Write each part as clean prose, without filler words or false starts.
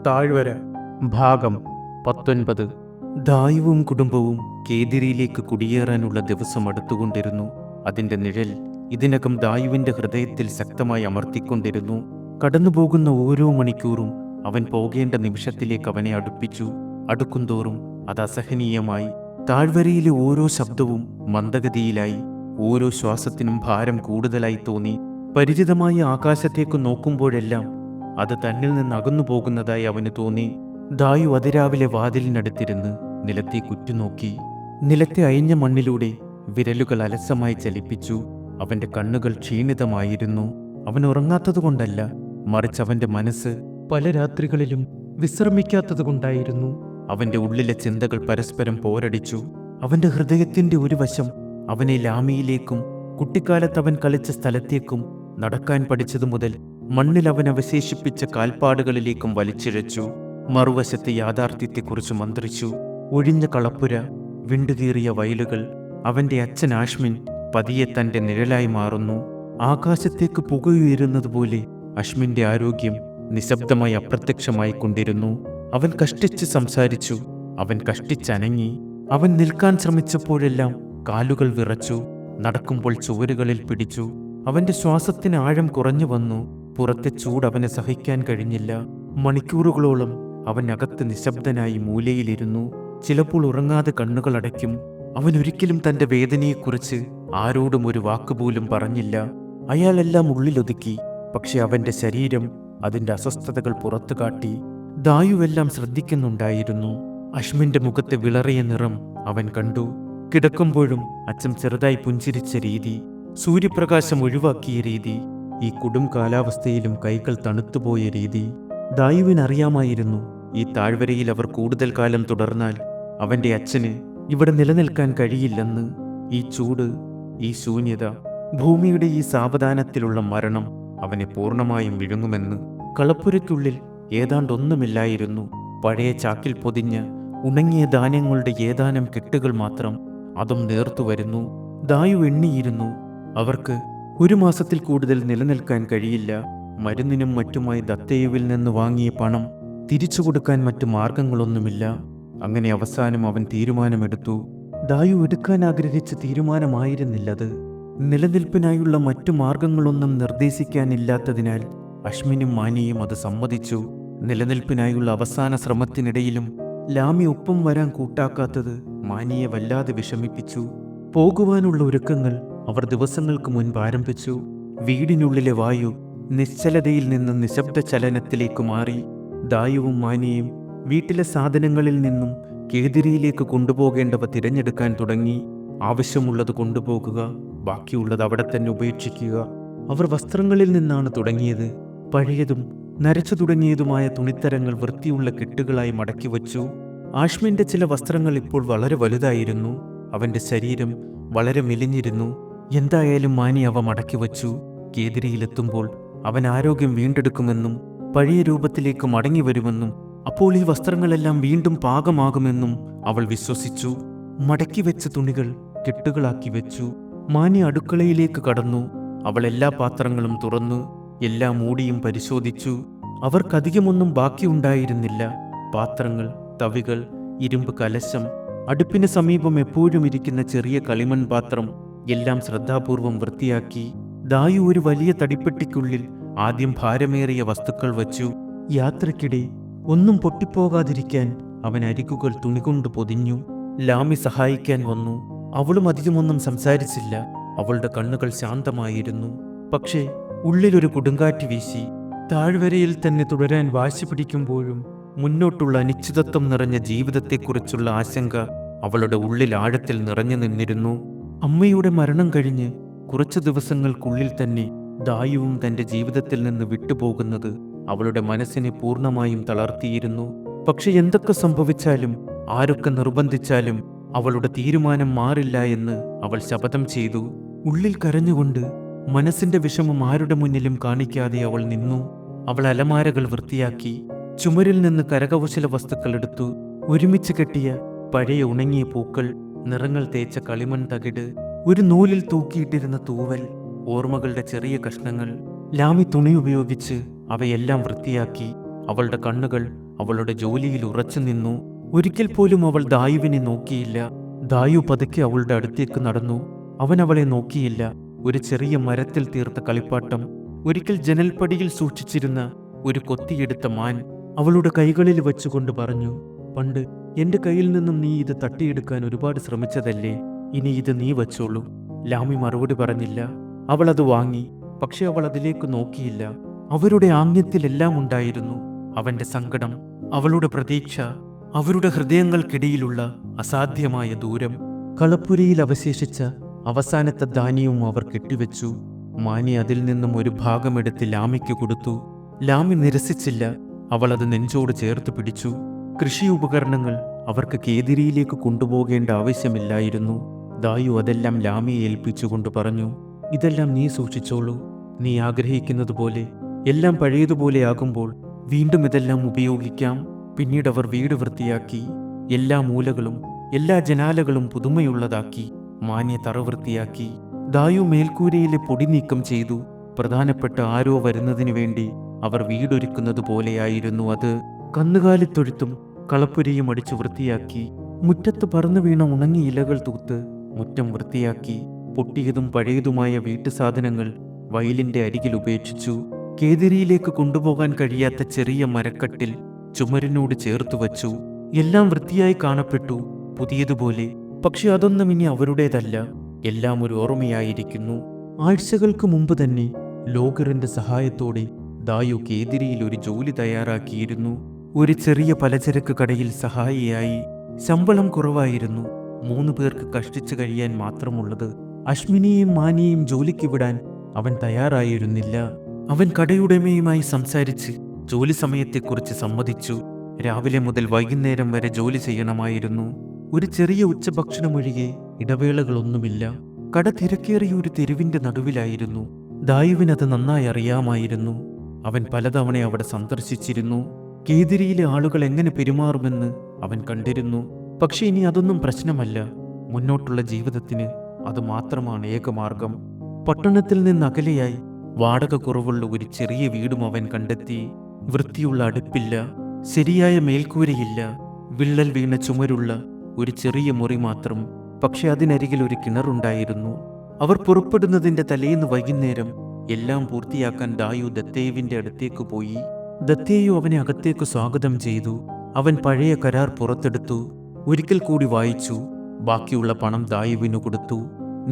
താഴ്വര ഭാഗം 19. ദായുവും കുടുംബവും കേദിരിയിലേക്ക് കുടിയേറാനുള്ള ദിവസം അടുത്തുകൊണ്ടിരുന്നു. അതിൻ്റെ നിഴൽ ഇതിനകം ദായുവിൻ്റെ ഹൃദയത്തിൽ ശക്തമായി അമർത്തിക്കൊണ്ടിരുന്നു. കടന്നുപോകുന്ന ഓരോ മണിക്കൂറും അവൻ പോകേണ്ട നിമിഷത്തിലേക്ക് അവനെ അടുക്കുന്തോറും അത് അസഹനീയമായി. താഴ്വരയിലെ ഓരോ ശബ്ദവും മന്ദഗതിയിലായി, ഓരോ ശ്വാസത്തിനും ഭാരം കൂടുതലായി തോന്നി. പരിചിതമായ ആകാശത്തേക്ക് നോക്കുമ്പോഴെല്ലാം അത് തന്നിൽ നിന്ന് അകന്നു പോകുന്നതായി അവന് തോന്നി. ദായു അതിരാവിലെ വാതിലിനടുത്തിരുന്ന് നിലത്തേക്ക് ഉറ്റുനോക്കി. നിലത്തെ അയഞ്ഞ മണ്ണിലൂടെ വിരലുകൾ അലസമായി ചലിപ്പിച്ചു. അവന്റെ കണ്ണുകൾ ക്ഷീണിതമായിരുന്നു. അവൻ ഉറങ്ങാത്തതുകൊണ്ടല്ല, മറിച്ച് അവന്റെ മനസ്സ് പല രാത്രികളിലും വിശ്രമിക്കാത്തതുകൊണ്ടായിരുന്നു. അവന്റെ ഉള്ളിലെ ചിന്തകൾ പരസ്പരം പോരടിച്ചു. അവന്റെ ഹൃദയത്തിന്റെ ഒരു വശം അവനെ ലാമിയിലേക്കും കുട്ടിക്കാലത്ത് അവൻ കളിച്ച സ്ഥലത്തേക്കും നടക്കാൻ പഠിച്ചതു മുതൽ മണ്ണിൽ അവൻ അവശേഷിപ്പിച്ച കാൽപ്പാടുകളിലേക്കും വലിച്ചിഴച്ചു. മറുവശത്തെ യാഥാർത്ഥ്യത്തെക്കുറിച്ച് മന്ത്രിച്ചു. ഒഴിഞ്ഞ കളപ്പുര, വിണ്ടുകീറിയ വയലുകൾ. അവന്റെ അച്ഛൻ ആഷ്മിൻ പതിയെ തന്റെ നിഴലായി മാറുന്നു. ആകാശത്തേക്ക് പുകയുയരുന്നതുപോലെ അഷ്മിന്റെ ആരോഗ്യം നിശബ്ദമായി അപ്രത്യക്ഷമായി കൊണ്ടിരുന്നു. അവൻ കഷ്ടിച്ച് സംസാരിച്ചു. അവൻ കഷ്ടിച്ചനങ്ങി. അവൻ നിൽക്കാൻ ശ്രമിച്ചപ്പോഴെല്ലാം കാലുകൾ വിറച്ചു. നടക്കുമ്പോൾ ചുവരുകളിൽ പിടിച്ചു. അവന്റെ ശ്വാസത്തിന് ആഴം കുറഞ്ഞു വന്നു. പുറത്തെ ചൂട് അവനെ സഹിക്കാൻ കഴിഞ്ഞില്ല. മണിക്കൂറുകളോളം അവൻ അകത്ത് നിശബ്ദനായി മൂലയിലിരുന്നു. ചിലപ്പോൾ ഉറങ്ങാതെ കണ്ണുകൾ അടയ്ക്കും. അവൻ ഒരിക്കലും തന്റെ വേദനയെക്കുറിച്ച് ആരോടും ഒരു വാക്കുപോലും പറഞ്ഞില്ല. അയാളെല്ലാം ഉള്ളിലൊതുക്കി. പക്ഷെ അവന്റെ ശരീരം അതിന്റെ അസ്വസ്ഥതകൾ പുറത്തു കാട്ടി. ദായുവെല്ലാം ശ്രദ്ധിക്കുന്നുണ്ടായിരുന്നു. അഷ്മിന്റെ മുഖത്തെ വിളറിയ നിറം അവൻ കണ്ടു. കിടക്കുമ്പോഴും അച്ഛൻ ചെറുതായി പുഞ്ചിരിച്ച രീതി, സൂര്യപ്രകാശം ഒഴിവാക്കിയ രീതി, ഈ കൊടും കാലാവസ്ഥയിലും കൈകൾ തണുത്തുപോയ രീതി. ദായുവിനറിയാമായിരുന്നു, ഈ താഴ്വരയിൽ അവർ കൂടുതൽ കാലം തുടർന്നാൽ അവന്റെ അച്ഛന് ഇവിടെ നിലനിൽക്കാൻ കഴിയില്ലെന്ന്. ഈ ചൂട്, ഈ ശൂന്യത, ഭൂമിയുടെ ഈ സാവധാനത്തിലുള്ള മരണം അവനെ പൂർണ്ണമായും വിഴുങ്ങുമെന്ന്. കളപ്പുരയ്ക്കുള്ളിൽ ഏതാണ്ടൊന്നുമില്ലായിരുന്നു. പഴയ ചാക്കിൽ പൊതിഞ്ഞ് ഉണങ്ങിയ ധാന്യങ്ങളുടെ ഏതാനും കെട്ടുകൾ മാത്രം. അതും നേർത്തു വരുന്നു. ദായു എണ്ണിയിരുന്നു. അവർക്ക് 1 മാസത്തിൽ കൂടുതൽ നിലനിൽക്കാൻ കഴിയില്ല. മരുന്നിനും മറ്റുമായി ദത്തേയുവിൽ നിന്ന് വാങ്ങിയ പണം തിരിച്ചു കൊടുക്കാൻ മറ്റു മാർഗങ്ങളൊന്നുമില്ല. അങ്ങനെ അവസാനം അവൻ തീരുമാനമെടുത്തു. ദായു എടുക്കാൻ ആഗ്രഹിച്ച തീരുമാനമായിരുന്നില്ലത്. നിലനിൽപ്പിനായുള്ള മറ്റു മാർഗങ്ങളൊന്നും നിർദ്ദേശിക്കാനില്ലാത്തതിനാൽ അഷ്മിനും മാനിയും അത് സമ്മതിച്ചു. നിലനിൽപ്പിനായുള്ള അവസാന ശ്രമത്തിനിടയിലും ലാമി ഒപ്പം വരാൻ കൂട്ടാക്കാത്തത് മാനിയെ വല്ലാതെ വിഷമിപ്പിച്ചു. പോകുവാനുള്ള ഒരുക്കങ്ങൾ അവർ ദിവസങ്ങൾക്ക് മുൻപ് ആരംഭിച്ചു. വീടിനുള്ളിലെ വായു നിശ്ചലതയിൽ നിന്ന് നിശബ്ദ ചലനത്തിലേക്ക് മാറി. ദായുവും മാനിയും വീട്ടിലെ സാധനങ്ങളിൽ നിന്നും കേദിരിയിലേക്ക് കൊണ്ടുപോകേണ്ടവ തിരഞ്ഞെടുക്കാൻ തുടങ്ങി. ആവശ്യമുള്ളത് കൊണ്ടുപോകുക, ബാക്കിയുള്ളത് അവിടെ തന്നെ ഉപേക്ഷിക്കുക. അവർ വസ്ത്രങ്ങളിൽ നിന്നാണ് തുടങ്ങിയത്. പഴയതും നരച്ചു തുടങ്ങിയതുമായ തുണിത്തരങ്ങൾ വൃത്തിയുള്ള കെട്ടുകളായി മടക്കി വച്ചു. ആഷ്മിന്റെ ചില വസ്ത്രങ്ങൾ ഇപ്പോൾ വളരെ വലുതായിരുന്നു. അവന്റെ ശരീരം വളരെ മെലിഞ്ഞിരുന്നു. എന്തായാലും മാനി അവ മടക്കി വച്ചു. കേദിരിയിലെത്തുമ്പോൾ അവൻ ആരോഗ്യം വീണ്ടെടുക്കുമെന്നും പഴയ രൂപത്തിലേക്ക് മടങ്ങി വരുമെന്നും അപ്പോൾ ഈ വസ്ത്രങ്ങളെല്ലാം വീണ്ടും പാകമാകുമെന്നും അവൾ വിശ്വസിച്ചു. മടക്കി വെച്ച തുണികൾ കെട്ടുകളാക്കി വെച്ചു. മാനി അടുക്കളയിലേക്ക് കടന്നു. അവൾ എല്ലാ പാത്രങ്ങളും തുറന്നു. എല്ലാ മൂടിയും പരിശോധിച്ചു. അവർക്കധികമൊന്നും ബാക്കിയുണ്ടായിരുന്നില്ല. പാത്രങ്ങൾ, തവികൾ, ഇരുമ്പ് കലശം, അടുപ്പിന് സമീപം എപ്പോഴും ഇരിക്കുന്ന ചെറിയ കളിമൺ പാത്രം എല്ലാം ശ്രദ്ധാപൂർവം വൃത്തിയാക്കി. ദായു ഒരു വലിയ തടിപ്പെട്ടിക്കുള്ളിൽ ആദ്യം ഭാരമേറിയ വസ്തുക്കൾ വച്ചു. യാത്രക്കിടെ ഒന്നും പൊട്ടിപ്പോകാതിരിക്കാൻ അവൻ അരികുകൾ തുണികൊണ്ട് പൊതിഞ്ഞു. ലാമി സഹായിക്കാൻ വന്നു. അവളും അധികമൊന്നും സംസാരിച്ചില്ല. അവളുടെ കണ്ണുകൾ ശാന്തമായിരുന്നു. പക്ഷേ ഉള്ളിലൊരു കൊടുങ്കാറ്റ് വീശി. താഴ്വരയിൽ തന്നെ തുടരാൻ വാശി പിടിക്കുമ്പോഴും മുന്നോട്ടുള്ള അനിശ്ചിതത്വം നിറഞ്ഞ ജീവിതത്തെക്കുറിച്ചുള്ള ആശങ്ക അവളുടെ ഉള്ളിൽ ആഴത്തിൽ നിറഞ്ഞു നിന്നിരുന്നു. അമ്മയുടെ മരണം കഴിഞ്ഞ് കുറച്ചു ദിവസങ്ങൾക്കുള്ളിൽ തന്നെ ദായുവും തന്റെ ജീവിതത്തിൽ നിന്ന് വിട്ടുപോകുന്നത് അവളുടെ മനസ്സിനെ പൂർണ്ണമായും തളർത്തിയിരുന്നു. പക്ഷെ എന്തൊക്കെ സംഭവിച്ചാലും ആരൊക്കെ നിർബന്ധിച്ചാലും അവളുടെ തീരുമാനം മാറില്ല എന്ന് അവൾ ശപഥം ചെയ്തു. ഉള്ളിൽ കരഞ്ഞുകൊണ്ട്, മനസ്സിന്റെ വിഷമം ആരുടെ മുന്നിലും കാണിക്കാതെ അവൾ നിന്നു. അവൾ അലമാരകൾ വൃത്തിയാക്കി. ചുമരിൽ നിന്ന് കരകൗശല വസ്തുക്കൾ എടുത്തു. ഒരുമിച്ച് കെട്ടിയ പഴയ ഉണങ്ങിയ പൂക്കൾ, നിറങ്ങൾ തേച്ച കളിമൺ തകിട്, ഒരു നൂലിൽ തൂക്കിയിട്ടിരുന്ന തൂവൽ, ഓർമ്മകളുടെ ചെറിയ കഷ്ണങ്ങൾ. ലാമി തുണി ഉപയോഗിച്ച് അവയെല്ലാം വൃത്തിയാക്കി. അവളുടെ കണ്ണുകൾ അവളുടെ ജോലിയിൽ ഉറച്ചു നിന്നു. ഒരിക്കൽ പോലും അവൾ ദായുവിനെ നോക്കിയില്ല. ദായു പതുക്കെ അവളുടെ അടുത്തേക്ക് നടന്നു. അവൻ അവളെ നോക്കിയില്ല. ഒരു ചെറിയ മരത്തിൽ തീർത്ത കളിപ്പാട്ടം, ഒരിക്കൽ ജനൽപ്പടിയിൽ സൂക്ഷിച്ചിരുന്ന ഒരു കൊത്തിയെടുത്ത മാൻ അവളുടെ കൈകളിൽ വെച്ചുകൊണ്ട് പറഞ്ഞു, പണ്ട് എന്റെ കയ്യിൽ നിന്നും നീ ഇത് തട്ടിയെടുക്കാൻ ഒരുപാട് ശ്രമിച്ചതല്ലേ, ഇനി ഇത് നീ വച്ചോളൂ. ലാമി മറുപടി പറഞ്ഞില്ല. അവൾ അത് വാങ്ങി. പക്ഷെ അവൾ അതിലേക്ക് നോക്കിയില്ല. അവരുടെ ആംഗ്യത്തിലെല്ലാം ഉണ്ടായിരുന്നു അവന്റെ സങ്കടം, അവളുടെ പ്രതീക്ഷ, അവരുടെ ഹൃദയങ്ങൾക്കിടയിലുള്ള അസാധ്യമായ ദൂരം. കളപ്പുരയിൽ അവശേഷിച്ച അവസാനത്തെ ധാന്യവും അവർ കെട്ടിവെച്ചു. മാനി അതിൽ നിന്നും ഒരു ഭാഗമെടുത്ത് ലാമിക്ക് കൊടുത്തു. ലാമി നിരസിച്ചില്ല. അവൾ അത് നെഞ്ചോട് ചേർത്ത് പിടിച്ചു. കൃഷി ഉപകരണങ്ങൾ അവർക്ക് കേദിരിയിലേക്ക് കൊണ്ടുപോകേണ്ട ആവശ്യമില്ലായിരുന്നു. ദായു അതെല്ലാം ലാമിയെ ഏൽപ്പിച്ചുകൊണ്ട് പറഞ്ഞു, ഇതെല്ലാം നീ സൂക്ഷിച്ചോളൂ. നീ ആഗ്രഹിക്കുന്നത് പോലെ എല്ലാം പഴയതുപോലെയാകുമ്പോൾ വീണ്ടും ഇതെല്ലാം ഉപയോഗിക്കാം. പിന്നീട് അവർ വീട് വൃത്തിയാക്കി. എല്ലാ മൂലകളും എല്ലാ ജനാലകളും പുതുമയുള്ളതാക്കി. മാന്യ തറ വൃത്തിയാക്കി. ദായു മേൽക്കൂരയിലെ പൊടി നീക്കം ചെയ്തു. പ്രധാനപ്പെട്ട ആരോ വരുന്നതിനു വേണ്ടി അവർ വീടൊരുക്കുന്നത് പോലെയായിരുന്നു അത്. കന്നുകാലിത്തൊഴുത്തും കളപ്പുരയും അടിച്ചു വൃത്തിയാക്കി. മുറ്റത്ത് പറന്നു വീണ ഉണങ്ങിയ ഇലകൾ തൂത്ത് മുറ്റം വൃത്തിയാക്കി. പൊട്ടിയതും പഴയതുമായ വീട്ടുസാധനങ്ങൾ വയലിന്റെ അരികിൽ ഉപേക്ഷിച്ചു. കേദിരിയിലേക്ക് കൊണ്ടുപോകാൻ കഴിയാത്ത ചെറിയ മരക്കട്ടിൽ ചുമരിനോട് ചേർത്തു വച്ചു. എല്ലാം വൃത്തിയായി കാണപ്പെട്ടു, പുതിയതുപോലെ. പക്ഷെ അതൊന്നും ഇനി അവരുടേതല്ല. എല്ലാം ഒരു ഓർമ്മയായിരിക്കുന്നു. ആഴ്ചകൾക്ക് മുമ്പ് തന്നെ ലോഗറിന്റെ സഹായത്തോടെ ദായു കേദിരിയിൽ ഒരു ജോലി തയ്യാറാക്കിയിരുന്നു. ഒരു ചെറിയ പലചരക്ക് കടയിൽ സഹായിയായി. ശമ്പളം കുറവായിരുന്നു. 3 പേർക്ക് കഷ്ടിച്ചു കഴിയാൻ മാത്രമുള്ളത്. അശ്മിനിയെയും മാനിയെയും ജോലിക്ക് വിടാൻ അവൻ തയ്യാറായിരുന്നില്ല. അവൻ കടയുടമയുമായി സംസാരിച്ച് ജോലി സമയത്തെക്കുറിച്ച് സമ്മതിച്ചു. രാവിലെ മുതൽ വൈകുന്നേരം വരെ ജോലി ചെയ്യണമായിരുന്നു. ഒരു ചെറിയ ഉച്ചഭക്ഷണമൊഴികെ ഇടവേളകളൊന്നുമില്ല. കട തിരക്കേറിയ ഒരു തെരുവിന്റെ നടുവിലായിരുന്നു. ദായുവിനത് നന്നായി അറിയാമായിരുന്നു. അവൻ പലതവണ അവിടെ സന്ദർശിച്ചിരുന്നു. കേദിരിയിലെ ആളുകൾ എങ്ങനെ പെരുമാറുമെന്ന് അവൻ കണ്ടിരുന്നു. പക്ഷെ ഇനി അതൊന്നും പ്രശ്നമല്ല. മുന്നോട്ടുള്ള ജീവിതത്തിന് അത് മാത്രമാണ് ഏകമാർഗം. പട്ടണത്തിൽ നിന്ന് അകലെയായി വാടക കുറവുള്ള ഒരു ചെറിയ വീടും അവൻ കണ്ടെത്തി. വൃത്തിയുള്ള അടുപ്പില്ല, ശരിയായ മേൽക്കൂരയില്ല, വിള്ളൽ വീണ ചുമരുള്ള ഒരു ചെറിയ മുറി മാത്രം. പക്ഷെ അതിനരികിൽ ഒരു കിണറുണ്ടായിരുന്നു. അവർ പുറപ്പെടുന്നതിന്റെ തലേന്ന് വൈകുന്നേരം എല്ലാം പൂർത്തിയാക്കാൻ ദായു ദത്തേവിന്റെ അടുത്തേക്ക് പോയി. ദത്തേയു അവനെ അകത്തേക്ക് സ്വാഗതം ചെയ്തു. അവൻ പഴയ കരാർ പുറത്തെടുത്തു. ഒരിക്കൽ കൂടി വായിച്ചു. ബാക്കിയുള്ള പണം ദായുവിനു കൊടുത്തു.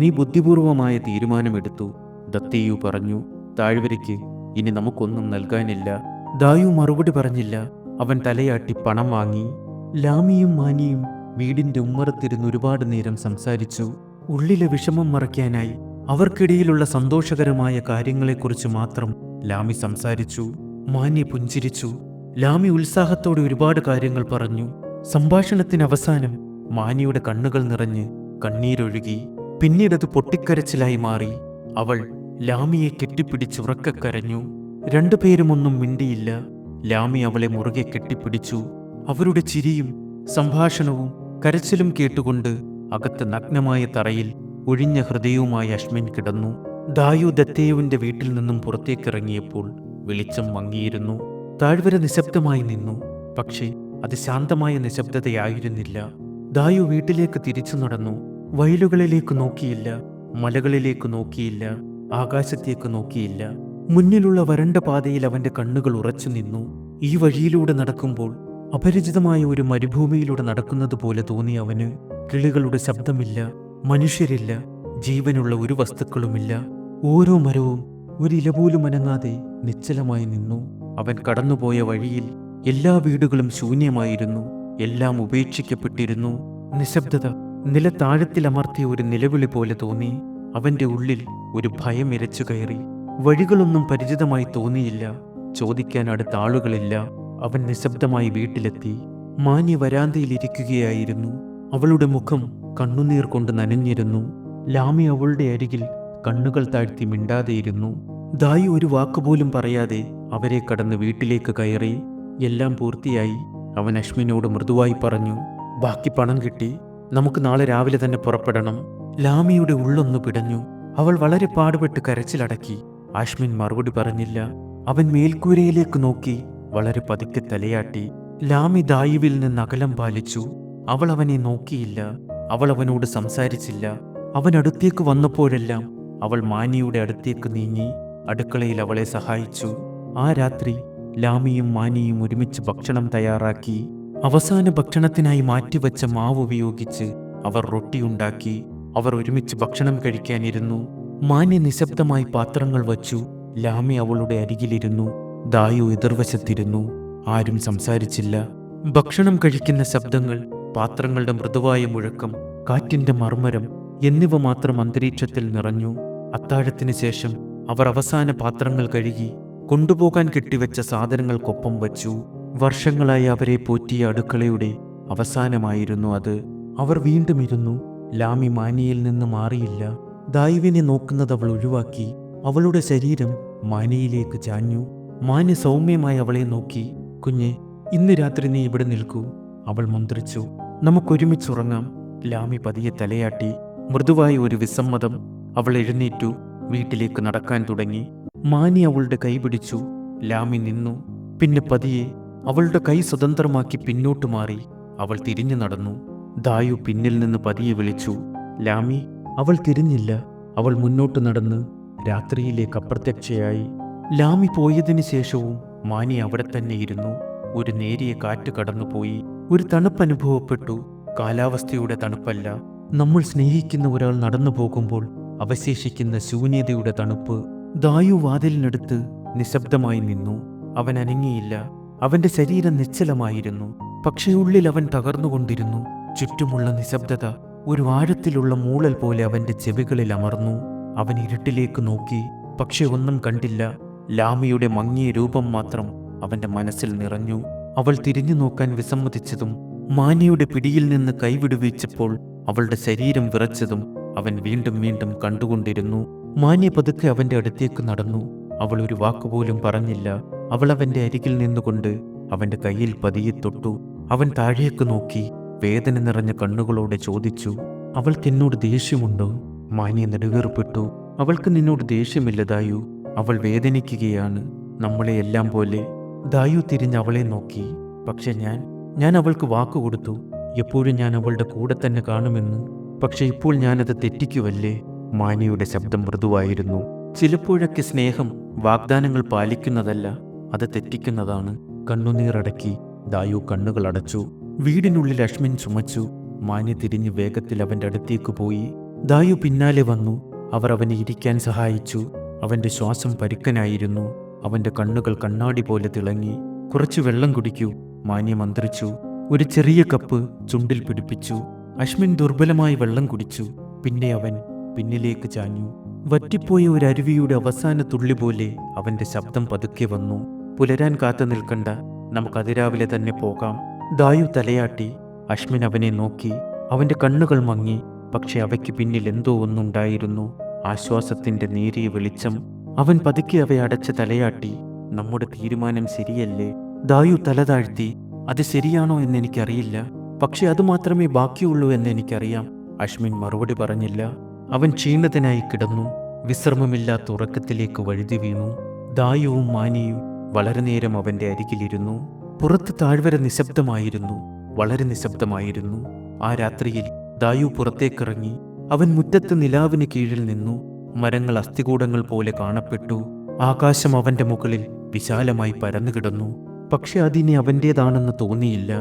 നീ ബുദ്ധിപൂർവമായ തീരുമാനമെടുത്തു, ദത്തേയു പറഞ്ഞു. താഴ്വരയ്ക്ക് ഇനി നമുക്കൊന്നും നൽകാനില്ല. ദായു മറുപടി പറഞ്ഞില്ല. അവൻ തലയാട്ടി പണം വാങ്ങി. ലാമിയും മാനിയും വീടിന്റെ ഉമ്മറത്തിരുന്ന് ഒരുപാട് നേരം സംസാരിച്ചു. ഉള്ളിലെ വിഷമം മറയ്ക്കാനായി അവർക്കിടയിലുള്ള സന്തോഷകരമായ കാര്യങ്ങളെക്കുറിച്ച് മാത്രം ലാമി സംസാരിച്ചു. മാന്യ പുഞ്ചിരിച്ചു. ലാമി ഉത്സാഹത്തോടെ ഒരുപാട് കാര്യങ്ങൾ പറഞ്ഞു. സംഭാഷണത്തിന് അവസാനം മാനിയുടെ കണ്ണുകൾ നിറഞ്ഞ് കണ്ണീരൊഴുകി. പിന്നീടത് പൊട്ടിക്കരച്ചിലായി മാറി. അവൾ ലാമിയെ കെട്ടിപ്പിടിച്ച് ഉറക്കെ കരഞ്ഞു. 2 പേരും ഒന്നും മിണ്ടിയില്ല. ലാമി അവളെ മുറുകെ കെട്ടിപ്പിടിച്ചു. അവരുടെ ചിരിയും സംഭാഷണവും കരച്ചിലും കേട്ടുകൊണ്ട് അകത്ത് നഗ്നമായ തറയിൽ ഒഴിഞ്ഞ ഹൃദയവുമായി അശ്മിൻ കിടന്നു. ദായു ദത്തേയുവിന്റെ വീട്ടിൽ നിന്നും പുറത്തേക്കിറങ്ങിയപ്പോൾ വെളിച്ചം മങ്ങിയിരുന്നു. താഴ്വര നിശബ്ദമായി നിന്നു. പക്ഷേ അത് ശാന്തമായ നിശബ്ദതയായിരുന്നില്ല. ദായു വീട്ടിലേക്ക് തിരിച്ചു നടന്നു. വയലുകളിലേക്ക് നോക്കിയില്ല, മലകളിലേക്ക് നോക്കിയില്ല, ആകാശത്തേക്ക് നോക്കിയില്ല. മുന്നിലുള്ള വരണ്ട പാതയിൽ അവന്റെ കണ്ണുകൾ ഉറച്ചു നിന്നു. ഈ വഴിയിലൂടെ നടക്കുമ്പോൾ അപരിചിതമായ ഒരു മരുഭൂമിയിലൂടെ നടക്കുന്നത് പോലെ തോന്നി അവന്. കിളികളുടെ ശബ്ദമില്ല, മനുഷ്യരില്ല, ജീവനുള്ള ഒരു വസ്തുക്കളുമില്ല. ഓരോ മരവും ഒരു ഇല പോലും അനങ്ങാതെ നിശ്ചലമായി നിന്നു. അവൻ കടന്നുപോയ വഴിയിൽ എല്ലാ വീടുകളും ശൂന്യമായിരുന്നു. എല്ലാം ഉപേക്ഷിക്കപ്പെട്ടിരുന്നു. നിശബ്ദത നിലത്താഴത്തിലമർത്തിയ ഒരു നിലവിളി പോലെ തോന്നി. അവന്റെ ഉള്ളിൽ ഒരു ഭയം ഇരച്ചു കയറി. വഴികളൊന്നും പരിചിതമായി തോന്നിയില്ല. ചോദിക്കാൻ അടുത്ത ആളുകളില്ല. അവൻ നിശബ്ദമായി വീട്ടിലെത്തി. മാന്യ വരാന്തയിലിരിക്കുകയായിരുന്നു. അവളുടെ മുഖം കണ്ണുനീർ കൊണ്ട് നനഞ്ഞിരുന്നു. ലാമി അവളുടെ അരികിൽ കണ്ണുകൾ താഴ്ത്തി മിണ്ടാതെയിരുന്നു. ദായു ഒരു വാക്കുപോലും പറയാതെ അവരെ കടന്ന് വീട്ടിലേക്ക് കയറി. എല്ലാം പൂർത്തിയായി. അവൻ അശ്മിനോട് മൃദുവായി പറഞ്ഞു, ബാക്കി പണം കിട്ടി, നമുക്ക് നാളെ രാവിലെ തന്നെ പുറപ്പെടണം. ലാമിയുടെ ഉള്ളൊന്നു പിടഞ്ഞു. അവൾ വളരെ പാടുപെട്ട് കരച്ചിലടക്കി. അശ്മിൻ മറുപടി പറഞ്ഞില്ല. അവൻ മേൽക്കൂരയിലേക്ക് നോക്കി വളരെ പതുക്കെ തലയാട്ടി. ലാമി ദായുവിൽ നിന്ന് അകലം പാലിച്ചു. അവൾ അവനെ നോക്കിയില്ല. അവൾ അവനോട് സംസാരിച്ചില്ല. അവൻ അടുത്തേക്ക് വന്നപ്പോഴെല്ലാം അവൾ മാനിയുടെ അടുത്തേക്ക് നീങ്ങി അടുക്കളയിൽ അവളെ സഹായിച്ചു. ആ രാത്രി ലാമിയും മാനിയും ഒരുമിച്ച് ഭക്ഷണം തയ്യാറാക്കി. അവസാന ഭക്ഷണത്തിനായി മാറ്റിവെച്ച മാവ് ഉപയോഗിച്ച് അവർ റൊട്ടിയുണ്ടാക്കി. അവർ ഒരുമിച്ച് ഭക്ഷണം കഴിക്കാനിരുന്നു. മാനി നിശബ്ദമായി പാത്രങ്ങൾ വച്ചു. ലാമി അവളുടെ അരികിലിരുന്നു. ദായു എതിർവശത്തിരുന്നു. ആരും സംസാരിച്ചില്ല. ഭക്ഷണം കഴിക്കുന്ന ശബ്ദങ്ങൾ, പാത്രങ്ങളുടെ മൃദുവായ മുഴക്കം, കാറ്റിന്റെ മർമ്മരം എന്നിവ മാത്രം അന്തരീക്ഷത്തിൽ നിറഞ്ഞു. അത്താഴത്തിന് ശേഷം അവർ അവസാന പാത്രങ്ങൾ കഴുകി കൊണ്ടുപോകാൻ കെട്ടിവെച്ച സാധനങ്ങൾക്കൊപ്പം വച്ചു. വർഷങ്ങളായി അവരെ പോറ്റിയ അടുക്കളയുടെ അവസാനമായിരുന്നു അത്. അവർ വീണ്ടും ഇരുന്നു. ലാമി മാനിയിൽ നിന്ന് മാറിയില്ല. ദായുവിനെ നോക്കുന്നത് അവൾ ഒഴിവാക്കി. അവളുടെ ശരീരം മാനിയിലേക്ക് ചാഞ്ഞു. മാനി സൗമ്യമായി അവളെ നോക്കി. കുഞ്ഞെ, ഇന്ന് രാത്രി നീ ഇവിടെ നിൽക്കൂ, അവൾ മന്ത്രിച്ചു. നമുക്കൊരുമിച്ചുറങ്ങാം. ലാമി പതിയെ തലയാട്ടി. മൃദുവായ ഒരു വിസമ്മതം. അവൾ എഴുന്നേറ്റു. വീട്ടിലേക്ക് നടക്കാൻ തുടങ്ങി. മാനി അവളുടെ കൈ പിടിച്ചു. ലാമി നിന്നു. പിന്നെ പതിയെ അവളുടെ കൈ സ്വതന്ത്രമാക്കി പിന്നോട്ട് മാറി. അവൾ തിരിഞ്ഞു നടന്നു. ദായു പിന്നിൽ നിന്ന് പതിയെ വിളിച്ചു, ലാമി. അവൾ തിരിഞ്ഞില്ല. അവൾ മുന്നോട്ട് നടന്ന് രാത്രിയിലേക്ക് അപ്രത്യക്ഷയായി. ലാമി പോയതിനു ശേഷവും മാനി അവിടെ തന്നെ ഇരുന്നു. ഒരു നേരിയ കാറ്റ് കടന്നുപോയി. ഒരു തണുപ്പ് അനുഭവപ്പെട്ടു. കാലാവസ്ഥയുടെ തണുപ്പല്ല, നമ്മൾ സ്നേഹിക്കുന്ന ഒരാൾ നടന്നു പോകുമ്പോൾ അവശേഷിക്കുന്ന ശൂന്യതയുടെ തണുപ്പ്. ദായു വാതിലിനടുത്ത് നിശബ്ദമായി നിന്നു. അവൻ അനങ്ങിയില്ല. അവന്റെ ശരീരം നിശ്ചലമായിരുന്നു. പക്ഷേ ഉള്ളിൽ അവൻ തകർന്നുകൊണ്ടിരുന്നു. ചുറ്റുമുള്ള നിശബ്ദത ഒരു ആഴത്തിലുള്ള മൂളൽ പോലെ അവന്റെ ചെവികളിൽ അമർന്നു. അവൻ ഇരുട്ടിലേക്ക് നോക്കി. പക്ഷെ ഒന്നും കണ്ടില്ല. ലാമിയുടെ മങ്ങിയ രൂപം മാത്രം അവന്റെ മനസ്സിൽ നിറഞ്ഞു. അവൾ തിരിഞ്ഞു നോക്കാൻ വിസമ്മതിച്ചതും മാനിയുടെ പിടിയിൽ നിന്ന് കൈവിടുവിച്ചപ്പോൾ അവളുടെ ശരീരം വിറച്ചതും അവൻ വീണ്ടും വീണ്ടും കണ്ടുകൊണ്ടിരുന്നു. മാന്യ പതുക്കെ അവന്റെ അടുത്തേക്ക് നടന്നു. അവൾ ഒരു വാക്കുപോലും പറഞ്ഞില്ല. അവൾ അവന്റെ അരികിൽ നിന്നുകൊണ്ട് അവന്റെ കയ്യിൽ പതിയെ തൊട്ടു. അവൻ താഴേക്ക് നോക്കി വേദന നിറഞ്ഞ കണ്ണുകളോടെ ചോദിച്ചു, അവൾക്ക് എന്നോട് ദേഷ്യമുണ്ടോ? മാന്യ നെടുവേർപ്പെട്ടു. അവൾക്ക് നിന്നോട് ദേഷ്യമില്ല ദായു. അവൾ വേദനിക്കുകയാണ്, നമ്മളെ എല്ലാം പോലെ. ദായു തിരിഞ്ഞ് അവളെ നോക്കി. പക്ഷെ ഞാൻ അവൾക്ക് വാക്കുകൊടുത്തു, എപ്പോഴും ഞാൻ അവളുടെ കൂടെ തന്നെ കാണുമെന്ന്. പക്ഷെ ഇപ്പോൾ ഞാനത് തെറ്റിക്കുവല്ലേ? മാനിയുടെ ശബ്ദം മൃദുവായിരുന്നു. ചിലപ്പോഴൊക്കെ സ്നേഹം വാഗ്ദാനങ്ങൾ പാലിക്കുന്നതല്ല, അത് തെറ്റിക്കുന്നതാണ്. കണ്ണുനീറടക്കി ദായു കണ്ണുകൾ അടച്ചു. വീടിനുള്ളിൽ അശ്മിൻ ചുമച്ചു. മാന്യ തിരിഞ്ഞ് വേഗത്തിൽ അവന്റെ അടുത്തേക്ക് പോയി. ദായു പിന്നാലെ വന്നു. അവർ അവനെ ഇരിക്കാൻ സഹായിച്ചു. അവന്റെ ശ്വാസം പരുക്കനായിരുന്നു. അവന്റെ കണ്ണുകൾ കണ്ണാടി പോലെ തിളങ്ങി. കുറച്ച് വെള്ളം കുടിക്കൂ, മാന്യ മന്ത്രിച്ചു. ഒരു ചെറിയ കപ്പ് ചുണ്ടിൽ പിടിപ്പിച്ചു. അശ്മിൻ ദുർബലമായി വെള്ളം കുടിച്ചു. പിന്നെ അവൻ പിന്നിലേക്ക് ചാഞ്ഞു. വറ്റിപ്പോയ ഒരു അരുവിയുടെ അവസാന തുള്ളി പോലെ അവന്റെ ശബ്ദം പതുക്കെ വന്നു. പുലരാൻ കാത്തു നിൽക്കണ്ട, നമുക്ക് അതിരാവിലെ തന്നെ പോകാം. ദായു തലയാട്ടി. അശ്മിൻ അവനെ നോക്കി. അവന്റെ കണ്ണുകൾ മങ്ങി. പക്ഷെ അവയ്ക്ക് പിന്നിൽ എന്തോ ഒന്നുണ്ടായിരുന്നു. ആശ്വാസത്തിന്റെ നേരിയ വെളിച്ചം. അവൻ പതുക്കെ അവയെ അടച്ച് തലയാട്ടി. നമ്മുടെ തീരുമാനം ശരിയല്ലേ? ദായു തല താഴ്ത്തി. അത് ശരിയാണോ എന്നെനിക്കറിയില്ല, പക്ഷെ അതുമാത്രമേ ബാക്കിയുള്ളൂ എന്ന് എനിക്കറിയാം. അശ്മിൻ മറുപടി പറഞ്ഞില്ല. അവൻ ക്ഷീണിതനായി കിടന്നു. വിശ്രമമില്ലാത്ത ഉറക്കത്തിലേക്ക് വഴുതി വീണു. ദായുവും മാനിയും വളരെ നേരം അവന്റെ അരികിലിരുന്നു. പുറത്ത് താഴ്വര നിശബ്ദമായിരുന്നു, വളരെ നിശബ്ദമായിരുന്നു. ആ രാത്രിയിൽ ദായു പുറത്തേക്കിറങ്ങി. അവൻ മുറ്റത്ത് നിലാവിന് കീഴിൽ നിന്നു. മരങ്ങൾ അസ്ഥികൂടങ്ങൾ പോലെ കാണപ്പെട്ടു. ആകാശം അവന്റെ മുകളിൽ വിശാലമായി പരന്നുകിടന്നു. പക്ഷെ അതിനെ അവൻ്റേതാണെന്ന് തോന്നിയില്ല.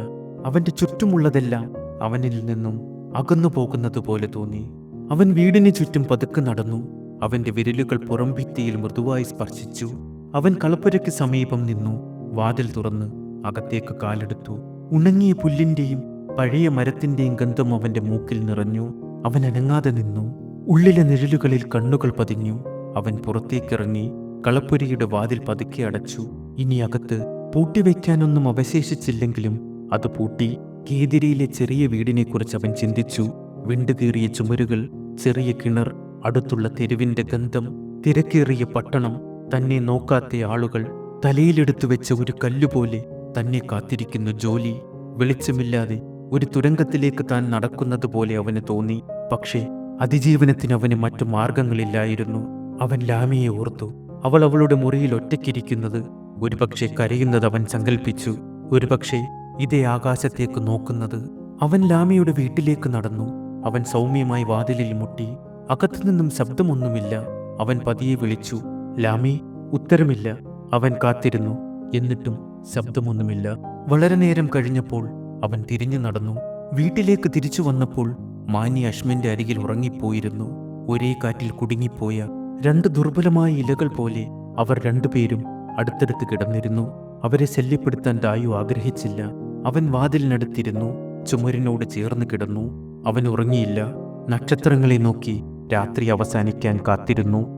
അവന്റെ ചുറ്റുമുള്ളതെല്ലാം അവനിൽ നിന്നും അകന്നു പോകുന്നത് പോലെ തോന്നി. അവൻ വീടിന് ചുറ്റും പതുക്കെ നടന്നു. അവന്റെ വിരലുകൾ പുറംഭിത്തിയിൽ മൃദുവായി സ്പർശിച്ചു. അവൻ കളപ്പുരയ്ക്ക് സമീപം നിന്നു. വാതിൽ തുറന്ന് അകത്തേക്ക് കാലെടുത്തു. ഉണങ്ങിയ പുല്ലിന്റെയും പഴയ മരത്തിന്റെയും ഗന്ധം അവന്റെ മൂക്കിൽ നിറഞ്ഞു. അവൻ അനങ്ങാതെ നിന്നു. ഉള്ളിലെ നിഴലുകളിൽ കണ്ണുകൾ പതിഞ്ഞു. അവൻ പുറത്തേക്കിറങ്ങി. കളപ്പുരയുടെ വാതിൽ പതുക്കെ അടച്ചു. ഇനി അകത്ത് പൂട്ടിവെക്കാനൊന്നും അവശേഷിച്ചില്ലെങ്കിലും അത് പൂട്ടി. കേതിരിയിലെ ചെറിയ വീടിനെക്കുറിച്ച് അവൻ ചിന്തിച്ചു. വിണ്ടുകീറിയ ചുമരുകൾ, ചെറിയ കിണർ, അടുത്തുള്ള തെരുവിന്റെ ഗന്ധം, തിരക്കേറിയ പട്ടണം, തന്നെ നോക്കാത്ത ആളുകൾ, തലയിലെടുത്തു വെച്ച ഒരു കല്ലുപോലെ തന്നെ കാത്തിരിക്കുന്ന ജോലി. വെളിച്ചമില്ലാതെ ഒരു തുരങ്കത്തിലേക്ക് താൻ നടക്കുന്നത് പോലെ അവന് തോന്നി. പക്ഷേ അതിജീവനത്തിന് അവന് മറ്റു മാർഗങ്ങളില്ലായിരുന്നു. അവൻ ലാമിയെ ഓർത്തു. അവൾ അവളുടെ മുറിയിൽ ഒറ്റയ്ക്കിരിക്കുന്നത്, ഒരുപക്ഷെ കരയുന്നത് അവൻ സങ്കല്പിച്ചു. ഒരുപക്ഷെ ഇതേ ആകാശത്തേക്ക് നോക്കുന്നത്. അവൻ ലാമിയുടെ വീട്ടിലേക്ക് നടന്നു. അവൻ സൗമ്യമായി വാതിലിൽ മുട്ടി. അകത്തുനിന്നും ശബ്ദമൊന്നുമില്ല. അവൻ പതിയെ വിളിച്ചു, ലാമി. ഉത്തരമില്ല. അവൻ കാത്തിരുന്നു. എന്നിട്ടും ശബ്ദമൊന്നുമില്ല. വളരെ നേരം കഴിഞ്ഞപ്പോൾ അവൻ തിരിഞ്ഞു നടന്നു. വീട്ടിലേക്ക് തിരിച്ചു വന്നപ്പോൾ മാനി അശ്മിന്റെ അരികിൽ ഉറങ്ങിപ്പോയിരുന്നു. ഒരേ കാറ്റിൽ കുടുങ്ങിപ്പോയ രണ്ട് ദുർബലമായ ഇലകൾ പോലെ അവർ രണ്ടുപേരും അടുത്തടുത്ത് കിടന്നിരുന്നു. അവരെ ശല്യപ്പെടുത്താൻ ദായു ആഗ്രഹിച്ചില്ല. അവൻ വാതിലിനടുത്തിരുന്നു. ചുമരിനോട് ചേർന്ന് കിടന്നു. അവൻ ഉറങ്ങിയില്ല. നക്ഷത്രങ്ങളെ നോക്കി രാത്രി അവസാനിക്കാൻ കാത്തിരുന്നു.